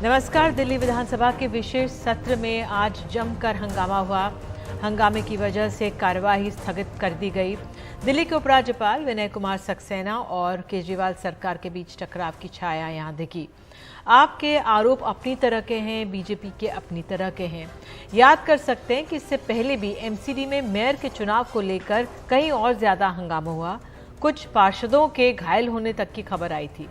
नमस्कार। दिल्ली विधानसभा के विशेष सत्र में आज जमकर हंगामा हुआ। हंगामे की वजह से कार्यवाही स्थगित कर दी गई। दिल्ली के उपराज्यपाल विनय कुमार सक्सेना और केजरीवाल सरकार के बीच टकराव की छाया यहां दिखी। आपके आरोप अपनी तरह के हैं, बीजेपी के अपनी तरह के हैं। याद कर सकते हैं कि इससे पहले भी एमसीडी में मेयर के चुनाव को लेकर कहीं और ज्यादा हंगामा हुआ। कुछ पार्षदों के घायल होने तक की खबर आई थी।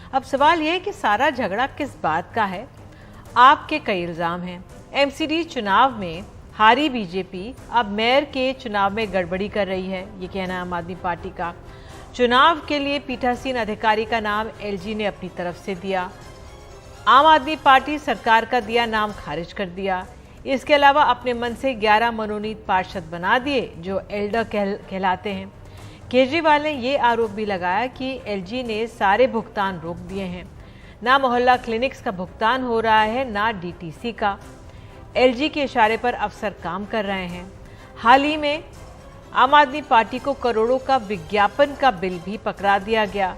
अब सवाल यह है कि सारा झगड़ा किस बात का है। आपके कई इल्जाम हैं। एमसीडी चुनाव में हारी बीजेपी अब मेयर के चुनाव में गड़बड़ी कर रही है, ये कहना है आम आदमी पार्टी का। चुनाव के लिए पीठासीन अधिकारी का नाम एलजी ने अपनी तरफ से दिया। आम आदमी पार्टी सरकार का दिया नाम खारिज कर दिया। इसके अलावा अपने मन से 11 मनोनीत पार्षद बना दिए जो एल्डर कहलाते हैं। केजरीवाल ने ये आरोप भी लगाया कि एलजी ने सारे भुगतान रोक दिए हैं। ना मोहल्ला क्लिनिक्स का भुगतान हो रहा है, ना डीटीसी का। एलजी के इशारे पर अफसर काम कर रहे हैं। हाल ही में आम आदमी पार्टी को करोड़ों का विज्ञापन का बिल भी पकड़ा दिया गया,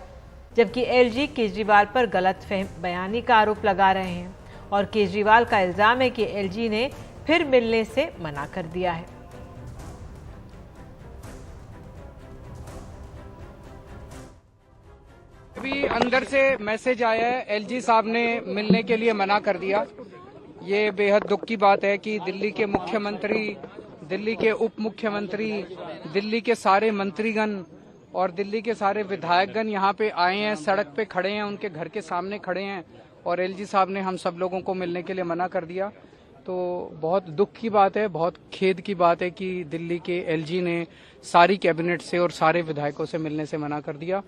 जबकि एलजी केजरीवाल पर गलत बयानी का आरोप लगा रहे हैं और केजरीवाल का इल्जाम है कि एलजी ने फिर मिलने से मना कर दिया है। अभी अंदर से मैसेज आया है, एलजी साहब ने मिलने के लिए मना कर दिया। ये बेहद दुख की बात है कि दिल्ली के मुख्यमंत्री, दिल्ली के उप मुख्यमंत्री, दिल्ली के सारे मंत्रीगण और दिल्ली के सारे विधायकगण यहाँ पे आए हैं, सड़क पे खड़े हैं, उनके घर के सामने खड़े हैं और एलजी साहब ने हम सब लोगों को मिलने के लिए मना कर दिया। तो बहुत दुख की बात है, बहुत खेद की बात है कि दिल्ली के एलजी ने सारी कैबिनेट से और सारे विधायकों से मिलने से मना कर दिया।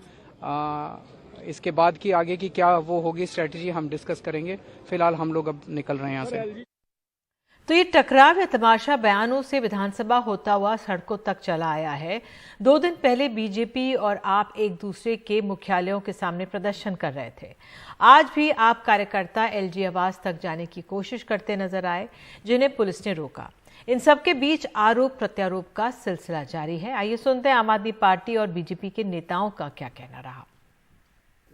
इसके बाद की आगे की क्या वो होगी स्ट्रेटेजी, हम डिस्कस करेंगे। फिलहाल हम लोग अब निकल रहे हैं यहाँ से। तो ये टकराव या तमाशा बयानों से विधानसभा होता हुआ सड़कों तक चला आया है। 2 दिन पहले बीजेपी और आप एक दूसरे के मुख्यालयों के सामने प्रदर्शन कर रहे थे। आज भी आप कार्यकर्ता एलजी आवास तक जाने की कोशिश करते नजर आए, जिन्हें पुलिस ने रोका। इन सबके बीच आरोप प्रत्यारोप का सिलसिला जारी है। आइए सुनते हैं आम आदमी पार्टी और बीजेपी के नेताओं का क्या कहना रहा।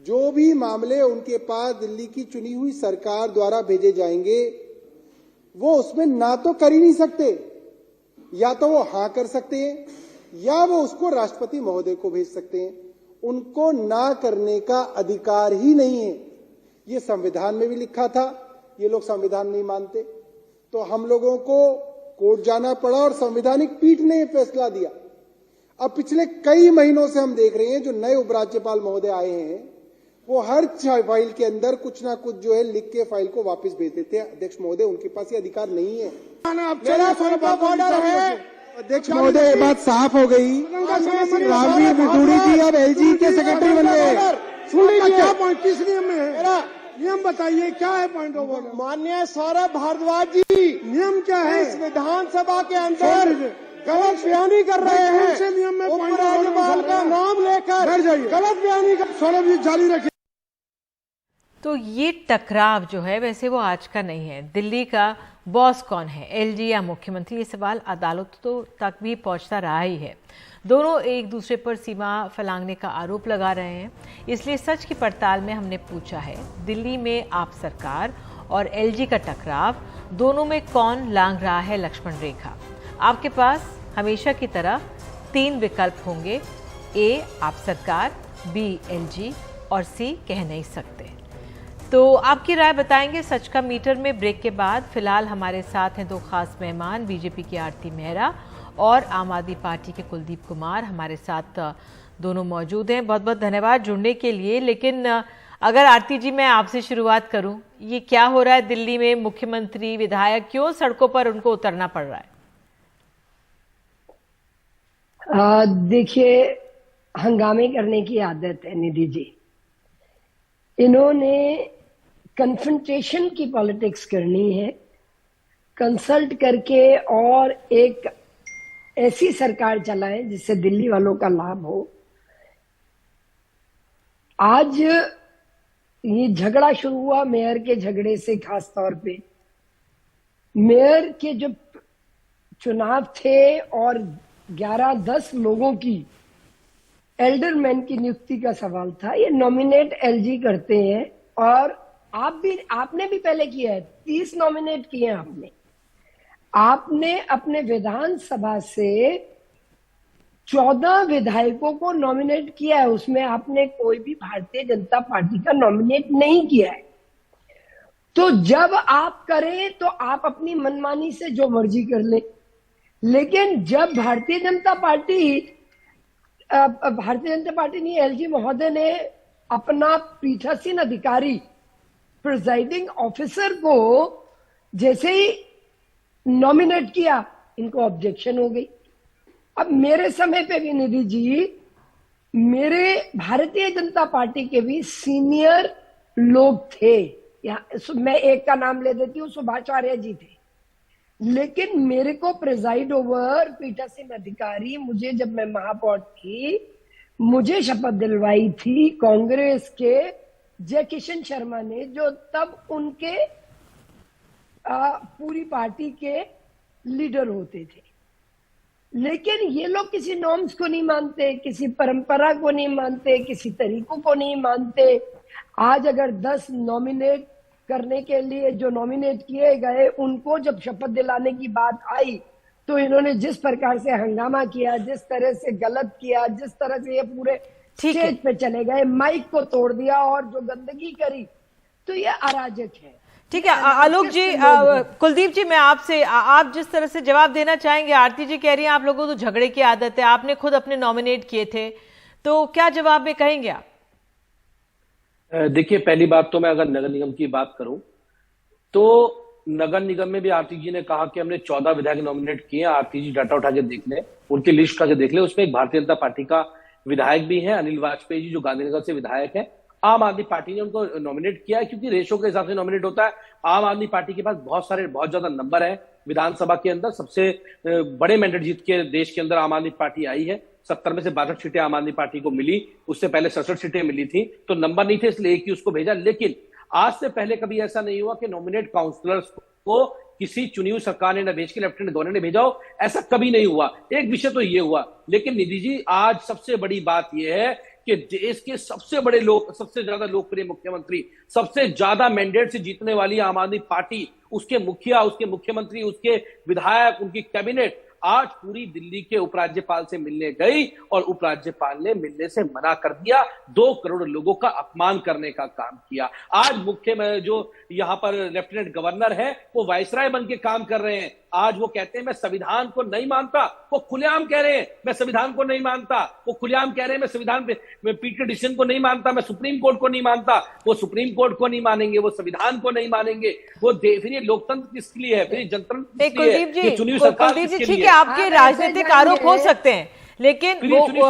जो भी मामले उनके पास दिल्ली की चुनी हुई सरकार द्वारा भेजे जाएंगे, वो उसमें ना तो कर ही नहीं सकते, या तो वो हाँ कर सकते हैं या वो उसको राष्ट्रपति महोदय को भेज सकते हैं। उनको ना करने का अधिकार ही नहीं है। ये संविधान में भी लिखा था। ये लोग संविधान नहीं मानते, तो हम लोगों को कोर्ट जाना पड़ा और संवैधानिक पीठ ने यह फैसला दिया। अब पिछले कई महीनों से हम देख रहे हैं, जो नए उपराज्यपाल महोदय आए हैं, वो हर फाइल के अंदर कुछ ना कुछ जो है लिख के फाइल को वापस भेज देते हैं। अध्यक्ष महोदय, उनके पास ये अधिकार नहीं है। अध्यक्ष महोदय, ये बात साफ हो गई। रामवीर विदुड़ी जी अब एलजी के सेक्रेटरी बन गए। सुनिए, क्या पॉइंट किस नियम में है? नियम बताइए, क्या है पॉइंट ऑफ ऑर्डर? माननीय सौरभ भारद्वाज जी, नियम क्या है? इस विधानसभा के अंदर गलत बयानी कर रहे हैं। नियम में उपराज्यपाल का नाम लेकर गलत बयानी कर। सौरभ जी जारी रखिए। तो ये टकराव जो है वैसे वो आज का नहीं है। दिल्ली का बॉस कौन है, एलजी या मुख्यमंत्री? ये सवाल अदालतों तक भी पहुंचता रहा ही है। दोनों एक दूसरे पर सीमा फैलाने का आरोप लगा रहे हैं। इसलिए सच की पड़ताल में हमने पूछा है, दिल्ली में आप सरकार और एलजी का टकराव, दोनों में कौन लांघ रहा है लक्ष्मण रेखा? आपके पास हमेशा की तरह 3 विकल्प होंगे। ए आप सरकार, बी एलजी और सी कह नहीं सकते। तो आपकी राय बताएंगे सच का मीटर में ब्रेक के बाद। फिलहाल हमारे साथ हैं 2 खास मेहमान, बीजेपी की आरती मेहरा और आम आदमी पार्टी के कुलदीप कुमार हमारे साथ दोनों मौजूद हैं। बहुत बहुत धन्यवाद जुड़ने के लिए। लेकिन अगर आरती जी मैं आपसे शुरुआत करूं, ये क्या हो रहा है दिल्ली में? मुख्यमंत्री, विधायक क्यों सड़कों पर उनको उतरना पड़ रहा है? देखिए, हंगामे करने की आदत है निधि जी। इन्होंने कन्फ्रंटेशन की पॉलिटिक्स करनी है, कंसल्ट करके और एक ऐसी सरकार चलाएं जिससे दिल्ली वालों का लाभ हो। आज ये झगड़ा शुरू हुआ मेयर के झगड़े से। खास तौर पे मेयर के जो चुनाव थे और 11-10 लोगों की एल्डरमैन की नियुक्ति का सवाल था। ये नॉमिनेट एलजी करते हैं और आपने भी पहले किया है, 30 नॉमिनेट किए हैं आपने अपने विधानसभा से 14 विधायकों को नॉमिनेट किया है, उसमें आपने कोई भी भारतीय जनता पार्टी का नॉमिनेट नहीं किया है। तो जब आप करें तो आप अपनी मनमानी से जो मर्जी कर ले, लेकिन जब भारतीय जनता पार्टी नहीं, एलजी महोदय ने अपना पीठासीन अधिकारी प्रिजाइडिंग ऑफिसर को जैसे ही नॉमिनेट किया, इनको ऑब्जेक्शन हो गई। अब मेरे समय पे भी निधि जी, मेरे भारतीय जनता पार्टी के भी सीनियर लोग थे, मैं एक का नाम ले देती हूँ, सुभाषाचार्य जी थे, लेकिन मेरे को प्रिजाइड ओवर पीठासीन अधिकारी, मुझे जब मैं महापौर थी, मुझे शपथ दिलवाई थी कांग्रेस के जय किशन शर्मा ने, जो तब उनके पूरी पार्टी के लीडर होते थे। लेकिन ये लोग किसी नॉर्म्स को नहीं मानते, किसी परंपरा को नहीं मानते, किसी तरीकों को नहीं मानते। आज अगर 10 नॉमिनेट करने के लिए जो नॉमिनेट किए गए, उनको जब शपथ दिलाने की बात आई तो इन्होंने जिस प्रकार से हंगामा किया, जिस तरह से गलत किया, जिस तरह से ये पूरे स्टेज पे चले गए, माइक को तोड़ दिया और जो गंदगी करी, तो ये अराजक है। ठीक है आलोक जी, कुलदीप जी, मैं आपसे आप जिस तरह से जवाब देना चाहेंगे। आरती जी कह रही हैं आप लोगों को तो झगड़े की आदत है, आपने खुद अपने नॉमिनेट किए थे, तो क्या जवाब में कहेंगे आप? देखिए, पहली बात तो मैं अगर नगर निगम की बात करूं तो नगर निगम में भी आरती जी ने कहा कि हमने 14 विधायक नॉमिनेट किए। आरती जी डाटा उठा के देख ले, उनकी लिस्ट उठा के देख ले, उसमें एक भारतीय जनता पार्टी का विधायक भी है, अनिल वाजपेयी जी, जो गांधीनगर से विधायक है। आम आदमी पार्टी ने उनको नॉमिनेट किया है, क्योंकि रेशो के हिसाब से नॉमिनेट होता है। आम आदमी पार्टी के पास बहुत ज्यादा नंबर है विधानसभा के अंदर, सबसे बड़े मैंडेट जीत के देश के अंदर आम आदमी पार्टी आई है। 70 में से 62 सीटें आम आदमी पार्टी को मिली, उससे पहले 67 सीटें मिली थी, तो नंबर नहीं थे इसलिए एक ही उसको भेजा। लेकिन आज से पहले कभी ऐसा नहीं हुआ कि नॉमिनेट काउंसलर्स को किसी चुनी हुई सरकार ने न भेज के लेफ्टिनेंट गवर्नर ने भेजा हो, ऐसा कभी नहीं हुआ। एक विषय तो ये हुआ, लेकिन निधि जी आज सबसे बड़ी बात यह है कि देश के सबसे ज्यादा लोकप्रिय मुख्यमंत्री, सबसे ज्यादा मैंडेट से जीतने वाली आम आदमी पार्टी, उसके मुखिया, उसके मुख्यमंत्री, उसके विधायक, उनकी कैबिनेट आज पूरी दिल्ली के उपराज्यपाल से मिलने गई और उपराज्यपाल ने मिलने से मना कर दिया। 2 करोड़ लोगों का अपमान करने का काम किया। आज मुख्य जो यहां पर लेफ्टिनेंट गवर्नर है, वो वायसराय बन के काम कर रहे हैं। आज वो कहते हैं मैं संविधान को नहीं मानता, वो खुलेआम कह रहे हैं मैं संविधान को नहीं मानता, वो खुलेआम कह रहे हैं मैं संविधान पीठ के डिसीजन को नहीं मानता, मैं सुप्रीम कोर्ट को नहीं मानता। वो सुप्रीम कोर्ट को नहीं मानेंगे, वो संविधान को नहीं मानेंगे, वो फिर ये लोकतंत्र किसके लिए है, फिर ये जनतंत्र किसके लिए है, चुनी हुई सरकार किसके लिए है? आपके राजनीतिक आरोप हो सकते हैं, लेकिन वो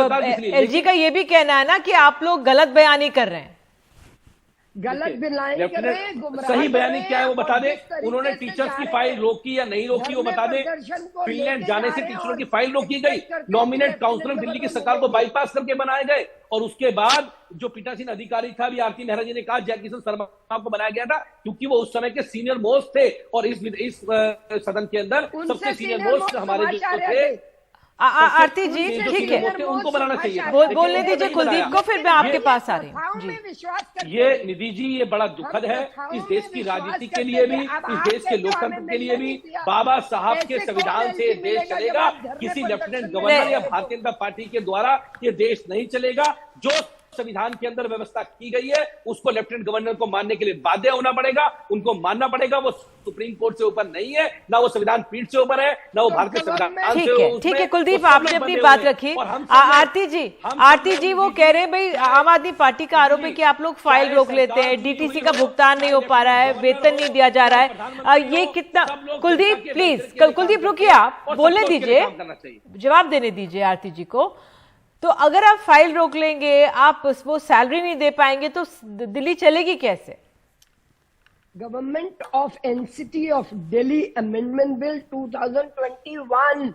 एलजी का ये भी कहना है ना कि आप लोग गलत बयानी कर रहे हैं। गलत बयानी कर रहे हैं, सही बयानी क्या है वो बता दे। उन्होंने टीचर्स की फाइल रोकी या नहीं रोकी वो बता दे। फिनलैंड जाने से टीचरों की फाइल रोकी गई, नॉमिनेट काउंसलर दिल्ली की सरकार को बाईपास करके बनाए गए, और उसके बाद जो पीठासीन अधिकारी था, भी आरती मेहरा जी ने कहा, जय किशन शर्मा को बनाया गया था, क्योंकि वो उस समय के सीनियर मोस्ट थे, और इस सदन के अंदर सबसे सीनियर मोस्ट हमारे जो थे। आरती जी ठीक है, उनको बनाना चाहिए। बोलने दीजिए कुलदीप को, फिर मैं आपके पास आ रही हूँ जी। ये निधि जी, ये बड़ा दुखद है इस देश की राजनीति के लिए भी, इस देश के लोकतंत्र के लिए भी। बाबा साहब के संविधान से देश चलेगा, किसी लेफ्टिनेंट गवर्नर या भारतीय जनता पार्टी के द्वारा ये देश नहीं चलेगा। जो संविधान के अंदर व्यवस्था की गई है उसको लेफ्टिनेंट गवर्नर को मानने के लिए बाध्य होना पड़ेगा, उनको मानना पड़ेगा। वो सुप्रीम कोर्ट से ऊपर नहीं है, ना वो संविधान पीठ से ऊपर है, ना वो भारतीय संविधान से। ठीक है कुलदीप, आपने अपनी बात रखी। आरती जी वो कह रहे हैं भाई आम आदमी पार्टी का आरोप है कि आप लोग फाइल रोक लेते हैं, डीटीसी का भुगतान नहीं हो पा रहा है, वेतन नहीं दिया जा रहा है, ये कितना। कुलदीप प्लीज, कुलदीप रुकिए, आप बोलने दीजिए, जवाब देने दीजिए आरती जी को। तो अगर आप फाइल रोक लेंगे, आप वो सैलरी नहीं दे पाएंगे, तो दिल्ली चलेगी कैसे? Government of NCT of Delhi amendment bill 2021,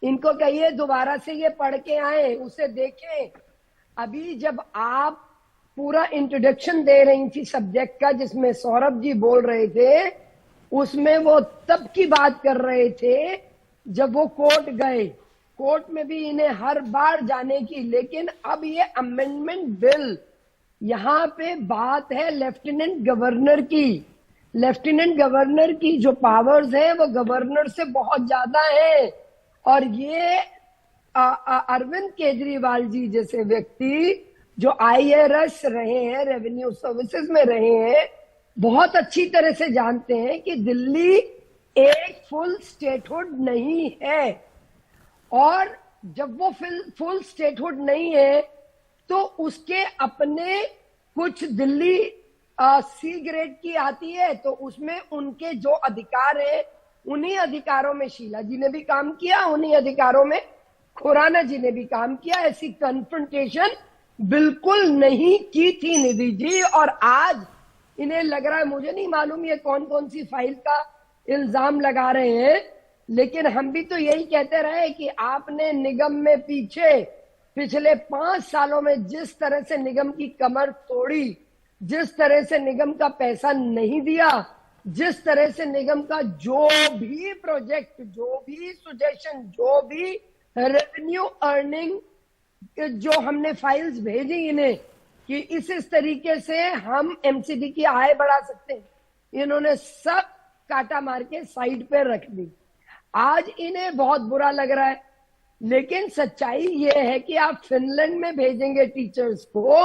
इनको कहिए दोबारा से ये पढ़ के आए, उसे देखें। अभी जब आप पूरा इंट्रोडक्शन दे रही थी सब्जेक्ट का, जिसमें सौरभ जी बोल रहे थे, उसमें वो तब की बात कर रहे थे जब वो कोर्ट गए। कोर्ट में भी इन्हें हर बार जाने की, लेकिन अब ये अमेंडमेंट बिल यहाँ पे बात है लेफ्टिनेंट गवर्नर की। लेफ्टिनेंट गवर्नर की जो पावर्स है वो गवर्नर से बहुत ज्यादा है। और ये अरविंद केजरीवाल जी जैसे व्यक्ति जो IRS रहे हैं, रेवेन्यू सर्विसेज में रहे हैं, बहुत अच्छी तरह से जानते हैं कि दिल्ली एक फुल स्टेटहुड नहीं है। और जब वो फुल स्टेटहुड नहीं है तो उसके अपने कुछ दिल्ली C ग्रेड की आती है, तो उसमें उनके जो अधिकार है उन्हीं अधिकारों में शीला जी ने भी काम किया, उन्हीं अधिकारों में खुराना जी ने भी काम किया। ऐसी कन्फ्रंटेशन बिल्कुल नहीं की थी निधि जी। और आज इन्हें लग रहा है, मुझे नहीं मालूम ये कौन कौन सी फाइल का इल्जाम लगा रहे हैं, लेकिन हम भी तो यही कहते रहे कि आपने निगम में पिछले 5 सालों में जिस तरह से निगम की कमर तोड़ी, जिस तरह से निगम का पैसा नहीं दिया, जिस तरह से निगम का जो भी प्रोजेक्ट, जो भी सुजेशन, जो भी रेवेन्यू अर्निंग, जो हमने फाइल्स भेजी इन्हें कि इस तरीके से हम MCD की आय बढ़ा सकते हैं, इन्होंने सब काटा मार के साइड पे रख दी। आज इन्हें बहुत बुरा लग रहा है, लेकिन सच्चाई ये है कि आप फिनलैंड में भेजेंगे टीचर्स को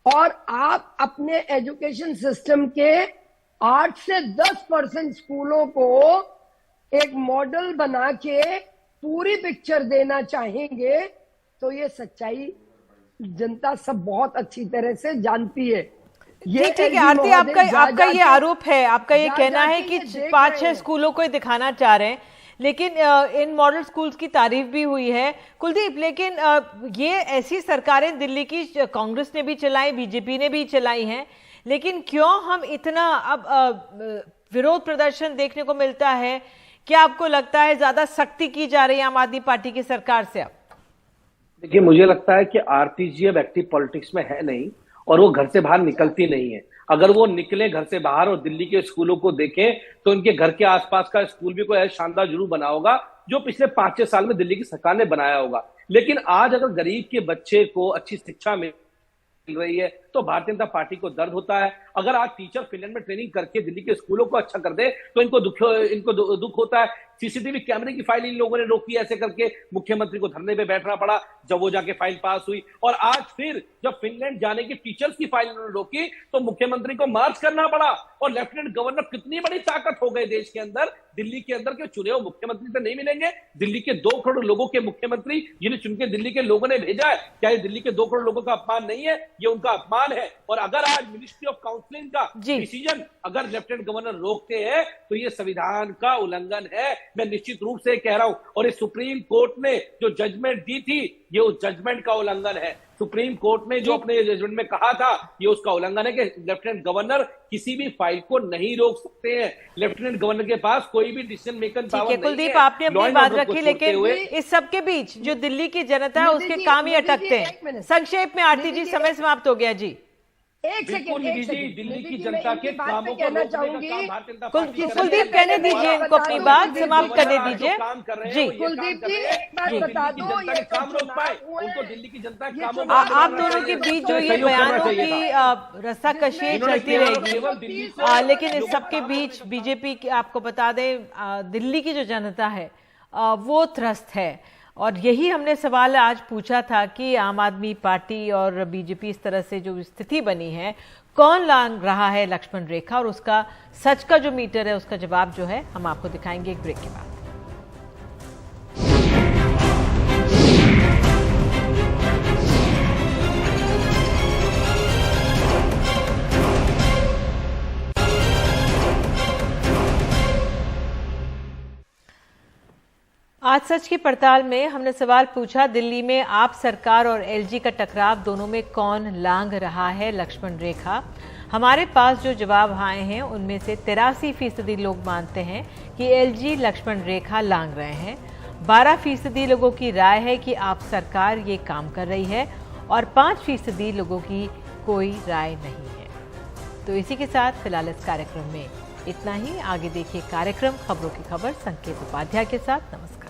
और आप अपने एजुकेशन सिस्टम के 8 से 10% स्कूलों को एक मॉडल बना के पूरी पिक्चर देना चाहेंगे, तो ये सच्चाई जनता सब बहुत अच्छी तरह से जानती है। ये ठीक है आरती, आपका ये आरोप है, आपका ये कहना है कि 5-6 स्कूलों को दिखाना चाह रहे हैं, लेकिन इन मॉडल स्कूल्स की तारीफ भी हुई है कुलदीप। लेकिन ये ऐसी सरकारें दिल्ली की कांग्रेस ने भी चलाई, बीजेपी ने भी चलाई हैं, लेकिन क्यों हम इतना अब विरोध प्रदर्शन देखने को मिलता है? क्या आपको लगता है ज्यादा सख्ती की जा रही है आम आदमी पार्टी की सरकार से? अब देखिए, मुझे लगता है कि आरती जी अब एक्टिव पॉलिटिक्स में है नहीं और वो घर से बाहर निकलती नहीं है। अगर वो निकले घर से बाहर और दिल्ली के स्कूलों को देखें तो उनके घर के आसपास का स्कूल भी कोई ऐसा शानदार जरूर बना होगा जो पिछले 5-6 साल में दिल्ली की सरकार ने बनाया होगा। लेकिन आज अगर गरीब के बच्चे को अच्छी शिक्षा मिल रही है तो भारतीय जनता पार्टी को दर्द होता है। अगर आज टीचर फिनलैंड में ट्रेनिंग करके दिल्ली के स्कूलों को अच्छा कर दे तो इनको दुख होता है। सीसीटीवी कैमरे की फाइल इन लोगों ने रोकी, ऐसे करके मुख्यमंत्री को धरने पे बैठना पड़ा जब वो जाके फाइल पास हुई। और आज फिर जब फिनलैंड जाने की टीचर्स की फाइल उन्होंने रोकी तो मुख्यमंत्री को मार्च करना पड़ा। और लेफ्टिनेंट गवर्नर कितनी बड़ी ताकत हो गए देश के अंदर, दिल्ली के अंदर के चुने हुए मुख्यमंत्री तो नहीं मिलेंगे। दिल्ली के 2 करोड़ लोगों के मुख्यमंत्री जिन्हें चुन के दिल्ली के लोगों ने भेजा है, क्या ये दिल्ली के 2 करोड़ लोगों का अपमान नहीं है? ये उनका अपमान है। और अगर आज मिनिस्ट्री ऑफ काउंसलिंग का डिसीजन अगर लेफ्टिनेंट गवर्नर रोकते हैं तो ये संविधान का उल्लंघन है, मैं निश्चित रूप से कह रहा हूं। और इस सुप्रीम कोर्ट ने जो जजमेंट दी थी ये उस जजमेंट का उल्लंघन है। सुप्रीम कोर्ट ने जो अपने जजमेंट में कहा था ये उसका उल्लंघन है कि लेफ्टिनेंट गवर्नर किसी भी फाइल को नहीं रोक सकते हैं। लेफ्टिनेंट गवर्नर के पास कोई भी डिसीजन मेकर पावर नहीं है। कुलदीप, आपने अपनी बात रखी, लेकिन इस सबके बीच जो दिल्ली की जनता है उसके काम ही अटकते हैं। संक्षेप में आरती जी, समय समाप्त हो गया जी। एक सेकंड दिल्ली की जनता के कामों को कहना चाहूंगी। कुलदीप कहने दीजिए इनको, अपनी बात समाप्त करने दीजिए जी। कुलदीप जी एक बात बता दो, ये काम रोक पाए उनको दिल्ली की जनता के कामों को। आप दोनों के बीच जो ये बयानों की रस्साकशी चलती रहेगी, लेकिन इस सबके बीच बीजेपी की, आपको बता दें, दिल्ली की जो जनता है वो त्रस्त है। और यही हमने सवाल आज पूछा था कि आम आदमी पार्टी और बीजेपी इस तरह से जो स्थिति बनी है, कौन लांघ रहा है लक्ष्मण रेखा, और उसका सच का जो मीटर है उसका जवाब जो है हम आपको दिखाएंगे एक ब्रेक के बाद। आज सच की पड़ताल में हमने सवाल पूछा, दिल्ली में आप सरकार और एलजी का टकराव, दोनों में कौन लांघ रहा है लक्ष्मण रेखा। हमारे पास जो जवाब आए हैं उनमें से 83% लोग मानते हैं कि एलजी लक्ष्मण रेखा लांघ रहे हैं। 12% लोगों की राय है कि आप सरकार ये काम कर रही है और 5% लोगों की कोई राय नहीं है। तो इसी के साथ फिलहाल इस कार्यक्रम में इतना ही। आगे देखिए कार्यक्रम खबरों की खबर संकेत उपाध्याय के साथ। नमस्कार।